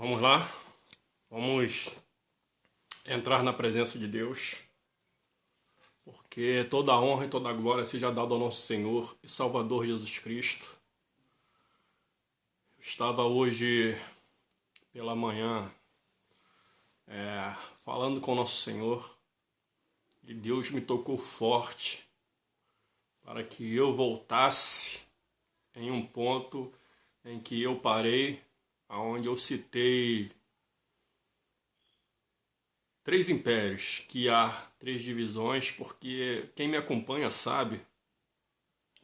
Vamos lá, vamos entrar na presença de Deus, porque toda a honra e toda a glória seja dada ao nosso Senhor e Salvador Jesus Cristo. Eu estava hoje pela manhã falando com o nosso Senhor e Deus me tocou forte para que eu voltasse em um ponto em que eu parei, onde eu citei 3 impérios, que há 3 divisões, porque quem me acompanha sabe,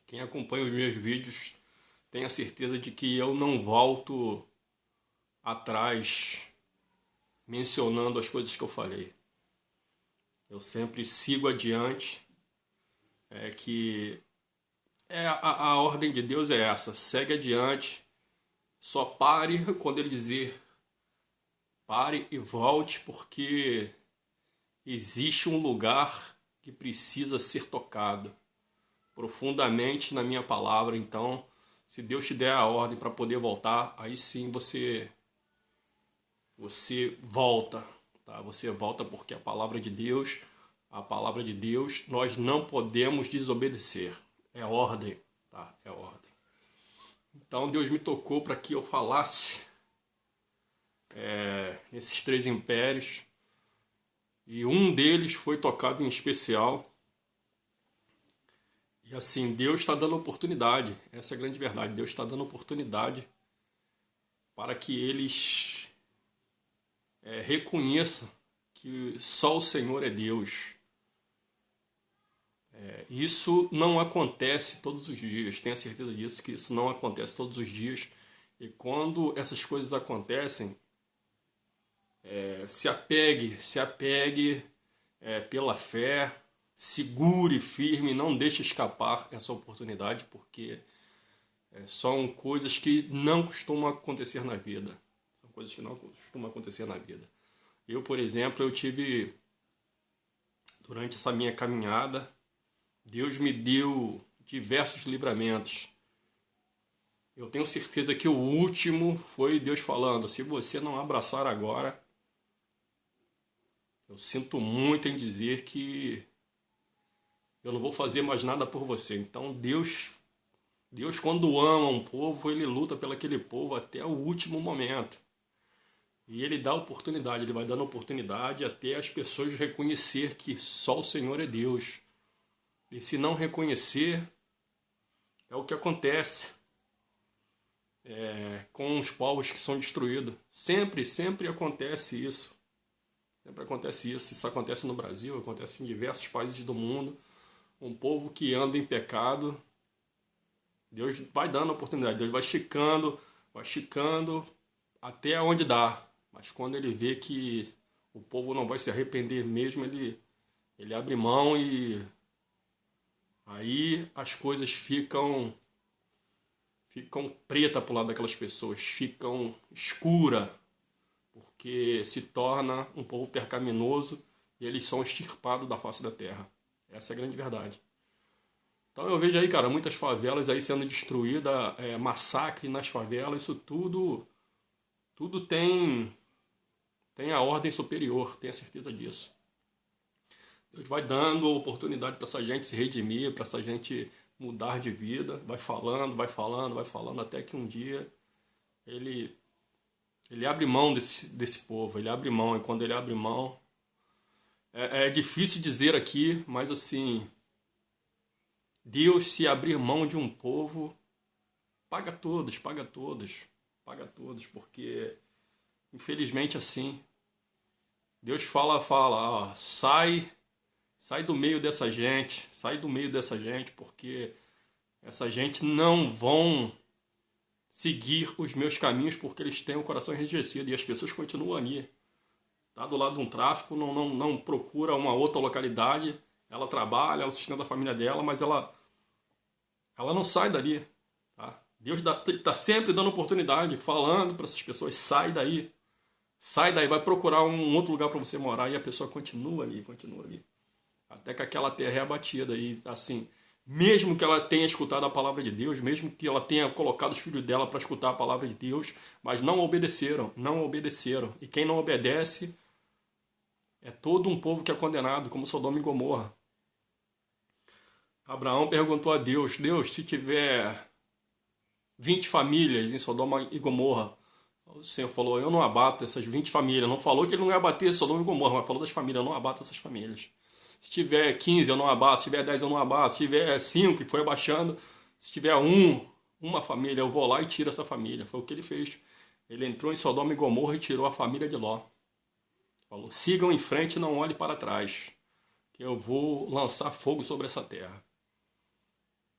quem acompanha os meus vídeos tem a certeza de que eu não volto atrás mencionando as coisas que eu falei. Eu sempre sigo adiante, a ordem de Deus é essa, segue adiante, só pare quando Ele dizer pare e volte, porque existe um lugar que precisa ser tocado profundamente na minha palavra. Então, se Deus te der a ordem para poder voltar, aí sim você volta, tá? Você volta porque a palavra de Deus, nós não podemos desobedecer. É ordem, tá? É ordem. Então, Deus me tocou para que eu falasse nesses 3 impérios, e um deles foi tocado em especial. E assim, Deus está dando oportunidade, essa é a grande verdade, Deus está dando oportunidade para que eles reconheçam que só o Senhor é Deus. Isso não acontece todos os dias, tenha certeza disso, que isso não acontece todos os dias. E quando essas coisas acontecem, se apegue pela fé, segure firme, não deixe escapar essa oportunidade, porque são coisas que não costumam acontecer na vida. São coisas que não costumam acontecer na vida. Eu, por exemplo, eu tive, durante essa minha caminhada, Deus me deu diversos livramentos. Eu tenho certeza que o último foi Deus falando: se você não abraçar agora, eu sinto muito em dizer que eu não vou fazer mais nada por você. Então Deus quando ama um povo, Ele luta pelo aquele povo até o último momento. E Ele dá oportunidade, Ele vai dando oportunidade até as pessoas reconhecer que só o Senhor é Deus. E se não reconhecer, é o que acontece com os povos que são destruídos. Sempre acontece isso. Sempre acontece isso. Isso acontece no Brasil, acontece em diversos países do mundo. Um povo que anda em pecado, Deus vai dando oportunidade, Deus vai esticando até onde dá. Mas quando Ele vê que o povo não vai se arrepender mesmo, ele abre mão, e aí as coisas ficam preta pro lado daquelas pessoas, ficam escura, porque se torna um povo pecaminoso e eles são extirpados da face da terra. Essa é a grande verdade. Então eu vejo aí, cara, muitas favelas aí sendo destruídas, massacre nas favelas, isso tudo tem a ordem superior, tenha certeza disso. Deus vai dando oportunidade para essa gente se redimir, para essa gente mudar de vida, vai falando, até que um dia ele abre mão desse povo, ele abre mão, e quando ele abre mão, é difícil dizer aqui, mas assim, Deus, se abrir mão de um povo, paga todos, porque infelizmente assim, Deus fala, ó, sai do meio dessa gente, porque essa gente não vão seguir os meus caminhos, porque eles têm o coração enrijecido, e as pessoas continuam ali. Tá do lado de um tráfico, não procura uma outra localidade, ela trabalha, ela sustenta a família dela, mas ela não sai dali. Tá? Deus está sempre dando oportunidade, falando para essas pessoas: sai daí, vai procurar um outro lugar para você morar, e a pessoa continua ali. Até que aquela terra é abatida. E assim, mesmo que ela tenha escutado a palavra de Deus, mesmo que ela tenha colocado os filhos dela para escutar a palavra de Deus, mas não obedeceram, não obedeceram. E quem não obedece é todo um povo que é condenado, como Sodoma e Gomorra. Abraão perguntou a Deus: Deus, se tiver 20 famílias em Sodoma e Gomorra, o Senhor falou: eu não abato essas 20 famílias. Não falou que ele não ia abater Sodoma e Gomorra, mas falou das famílias: eu não abato essas famílias. Se tiver 15, eu não abato. Se tiver 10, eu não abato. Se tiver 5, que foi abaixando. Se tiver uma família, eu vou lá e tiro essa família. Foi o que ele fez. Ele entrou em Sodoma e Gomorra e tirou a família de Ló. Falou: sigam em frente e não olhem para trás, que eu vou lançar fogo sobre essa terra.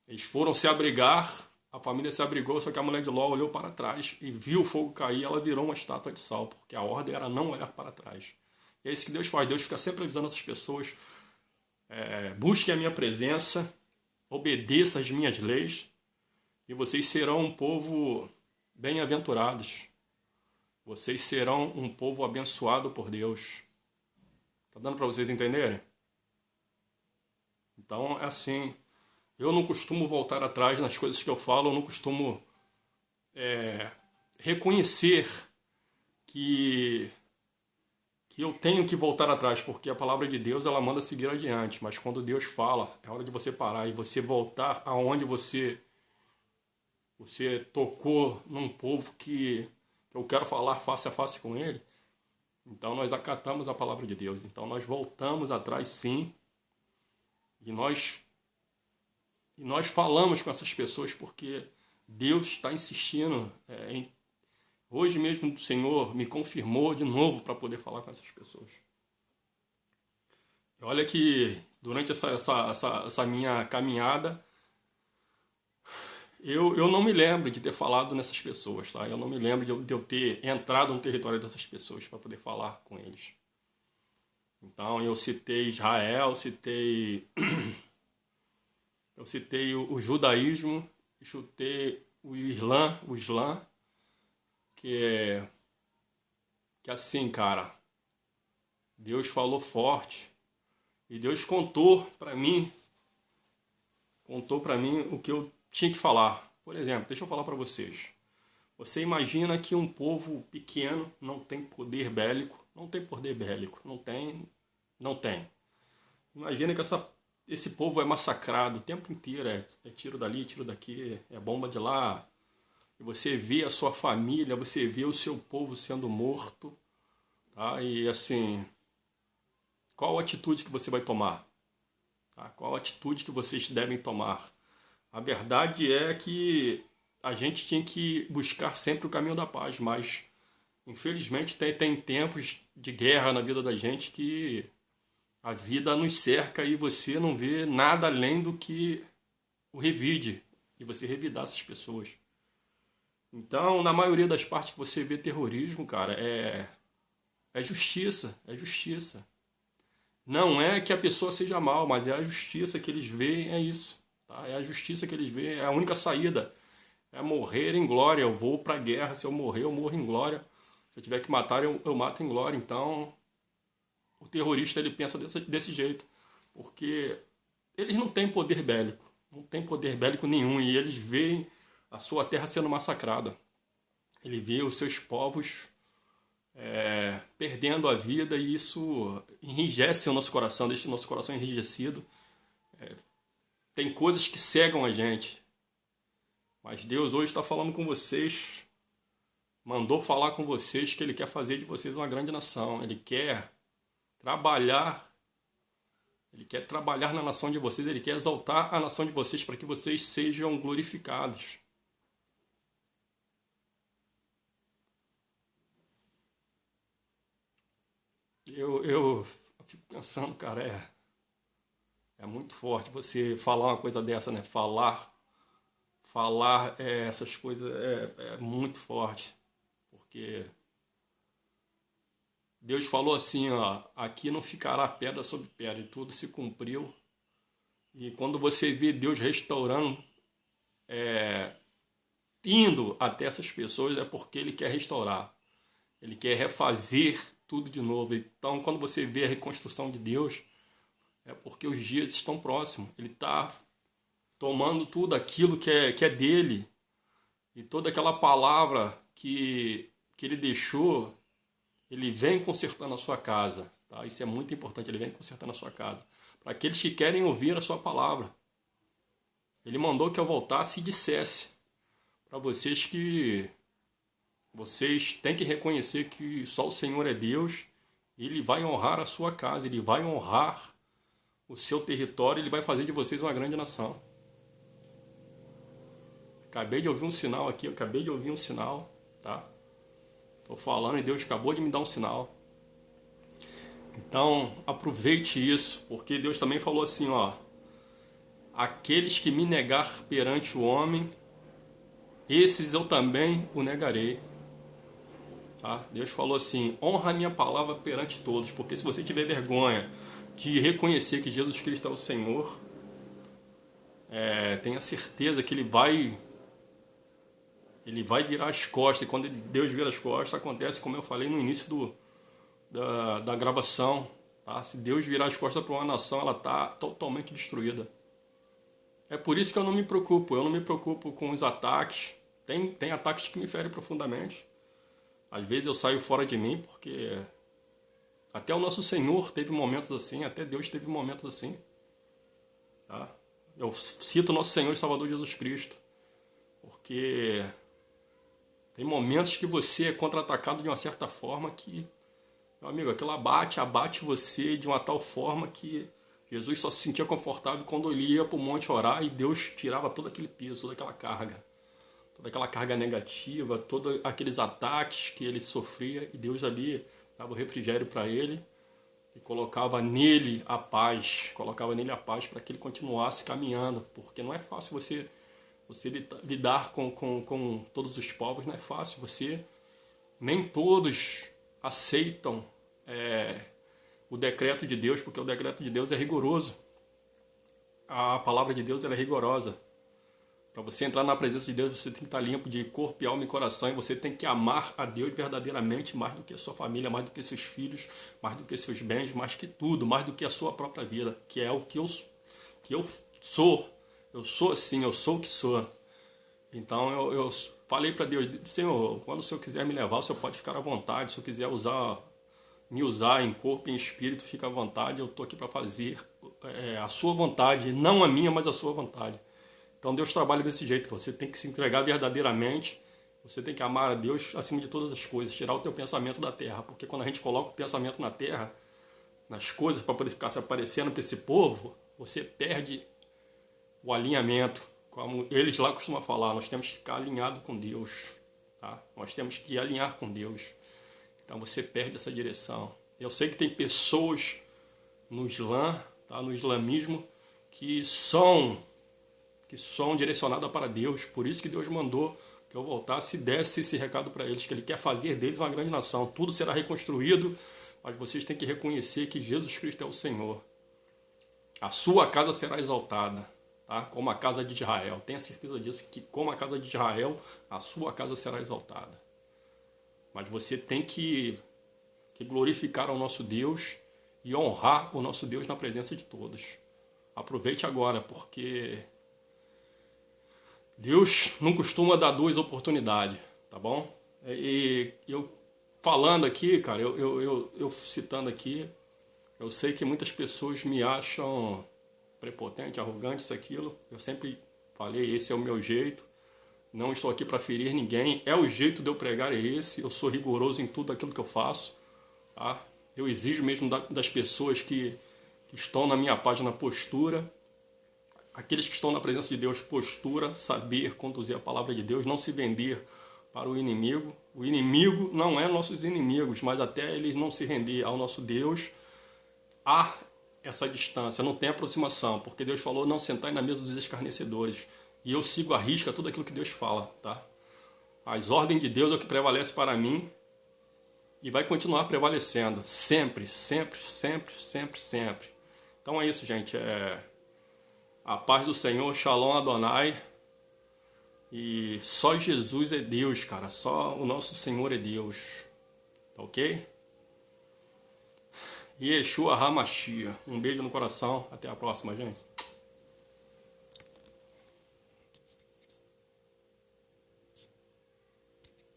Eles foram se abrigar, a família se abrigou, só que a mulher de Ló olhou para trás e viu o fogo cair, ela virou uma estátua de sal, porque a ordem era não olhar para trás. E é isso que Deus faz. Deus fica sempre avisando essas pessoas: busquem a minha presença, obedeçam as minhas leis, e vocês serão um povo bem-aventurados. Vocês serão um povo abençoado por Deus. Tá dando para vocês entenderem? Então, é assim. Eu não costumo voltar atrás nas coisas que eu falo, eu não costumo reconhecer que eu tenho que voltar atrás, porque a palavra de Deus ela manda seguir adiante, mas quando Deus fala, é hora de você parar e você voltar aonde você tocou num povo que eu quero falar face a face com ele. Então nós acatamos a palavra de Deus, então nós voltamos atrás sim, e nós falamos com essas pessoas porque Deus está insistindo. Hoje mesmo o Senhor me confirmou de novo para poder falar com essas pessoas. E olha que durante essa minha caminhada, eu não me lembro de ter falado nessas pessoas, tá? Eu não me lembro de eu ter entrado no território dessas pessoas para poder falar com eles. Então eu citei Israel, eu citei o judaísmo, chutei o Islã, que assim, cara, Deus falou forte e Deus contou para mim o que eu tinha que falar. Por exemplo, deixa eu falar para vocês. Você imagina que um povo pequeno não tem poder bélico, não tem. Imagina que esse povo é massacrado o tempo inteiro, é tiro dali, tiro daqui, é bomba de lá. E você vê a sua família, você vê o seu povo sendo morto, tá? E assim, qual a atitude que você vai tomar? Tá? Qual a atitude que vocês devem tomar? A verdade é que a gente tinha que buscar sempre o caminho da paz, mas infelizmente tem tempos de guerra na vida da gente que a vida nos cerca e você não vê nada além do que o revide, e você revidar essas pessoas. Então, na maioria das partes que você vê terrorismo, cara, é justiça, é justiça. Não é que a pessoa seja mal, mas é a justiça que eles veem, é isso. Tá? É a justiça que eles veem, é a única saída. É morrer em glória. Eu vou pra guerra, se eu morrer, eu morro em glória. Se eu tiver que matar, eu mato em glória. Então, o terrorista ele pensa desse jeito, porque eles não têm poder bélico, não tem poder bélico nenhum, e eles veem a sua terra sendo massacrada. Ele vê os seus povos perdendo a vida, e isso enrijece o nosso coração, deixa o nosso coração enrijecido. Tem coisas que cegam a gente, mas Deus hoje está falando com vocês, mandou falar com vocês que Ele quer fazer de vocês uma grande nação. Ele quer trabalhar na nação de vocês, Ele quer exaltar a nação de vocês para que vocês sejam glorificados. Eu fico pensando, cara, é muito forte você falar uma coisa dessa, né? Falar essas coisas é muito forte, porque Deus falou assim, ó, aqui não ficará pedra sobre pedra, e tudo se cumpriu. E quando você vê Deus restaurando, indo até essas pessoas, é porque Ele quer restaurar. Ele quer refazer tudo de novo. Então, quando você vê a reconstrução de Deus, é porque os dias estão próximos. Ele está tomando tudo aquilo que é dele, e toda aquela palavra que ele deixou, ele vem consertando a sua casa. Tá? Isso é muito importante, ele vem consertando a sua casa. Para aqueles que querem ouvir a sua palavra. Ele mandou que eu voltasse e dissesse para vocês que vocês têm que reconhecer que só o Senhor é Deus. Ele vai honrar a sua casa, ele vai honrar o seu território, ele vai fazer de vocês uma grande nação. Acabei de ouvir um sinal aqui, tá? Estou falando e Deus acabou de me dar um sinal. Então, aproveite isso, porque Deus também falou assim, ó: aqueles que me negar perante o homem, esses eu também o negarei. Tá? Deus falou assim: honra a minha palavra perante todos, porque se você tiver vergonha de reconhecer que Jesus Cristo é o Senhor, tenha certeza que Ele vai virar as costas. E quando Deus vira as costas, acontece como eu falei no início da gravação. Tá? Se Deus virar as costas para uma nação, ela está totalmente destruída. É por isso que eu não me preocupo com os ataques. Tem ataques que me ferem profundamente. Às vezes eu saio fora de mim, porque até o nosso Senhor teve momentos assim, até Deus teve momentos assim. Tá? Eu cito o nosso Senhor e Salvador Jesus Cristo, porque tem momentos que você é contra-atacado de uma certa forma que, meu amigo, aquilo abate você de uma tal forma que Jesus só se sentia confortável quando ele ia para o monte orar e Deus tirava todo aquele peso, toda aquela carga negativa, todos aqueles ataques que ele sofria, e Deus ali dava o refrigério para ele e colocava nele a paz para que ele continuasse caminhando, porque não é fácil você lidar com todos os povos, não é fácil. Nem todos aceitam o decreto de Deus, porque o decreto de Deus é rigoroso. A palavra de Deus ela é rigorosa. Para você entrar na presença de Deus, você tem que estar limpo de corpo, alma e coração, e você tem que amar a Deus verdadeiramente, mais do que a sua família, mais do que seus filhos, mais do que seus bens, mais que tudo, mais do que a sua própria vida, que é o que eu sou. Eu sou assim, eu sou o que sou. Então eu falei para Deus: Senhor, quando o Senhor quiser me levar, o Senhor pode ficar à vontade. Se o Senhor quiser me usar em corpo e em espírito, fica à vontade. Eu estou aqui para fazer a sua vontade, não a minha, mas a sua vontade. Então Deus trabalha desse jeito. Você tem que se entregar verdadeiramente. Você tem que amar a Deus acima de todas as coisas. Tirar o teu pensamento da terra. Porque quando a gente coloca o pensamento na terra, nas coisas, para poder ficar se aparecendo para esse povo, você perde o alinhamento. Como eles lá costumam falar, nós temos que ficar alinhado com Deus. Tá? Nós temos que alinhar com Deus. Então você perde essa direção. Eu sei que tem pessoas no Islã, tá? No islamismo, que são direcionadas para Deus. Por isso que Deus mandou que eu voltasse e desse esse recado para eles, que Ele quer fazer deles uma grande nação. Tudo será reconstruído, mas vocês têm que reconhecer que Jesus Cristo é o Senhor. A sua casa será exaltada, tá? Como a casa de Israel. Tenha certeza disso, que como a casa de Israel, a sua casa será exaltada. Mas você tem que glorificar ao nosso Deus e honrar o nosso Deus na presença de todos. Aproveite agora, porque Deus não costuma dar duas oportunidades, tá bom? E eu falando aqui, cara, eu citando aqui, eu sei que muitas pessoas me acham prepotente, arrogante, isso, aquilo. Eu sempre falei, esse é o meu jeito. Não estou aqui para ferir ninguém. É o jeito de eu pregar, é esse. Eu sou rigoroso em tudo aquilo que eu faço. Tá? Eu exijo mesmo das pessoas que estão na minha página postura. Aqueles que estão na presença de Deus, postura, saber conduzir a palavra de Deus, não se vender para o inimigo. O inimigo não é nossos inimigos, mas até eles não se render ao nosso Deus, há essa distância, não tem aproximação, porque Deus falou: não sentai na mesa dos escarnecedores. E eu sigo à risca tudo aquilo que Deus fala, tá? As ordens de Deus é o que prevalece para mim e vai continuar prevalecendo, sempre, sempre, sempre, sempre, sempre. Então é isso, gente. A paz do Senhor, Shalom Adonai. E só Jesus é Deus, cara. Só o nosso Senhor é Deus. Tá ok? Yeshua HaMashiach. Um beijo no coração. Até a próxima, gente.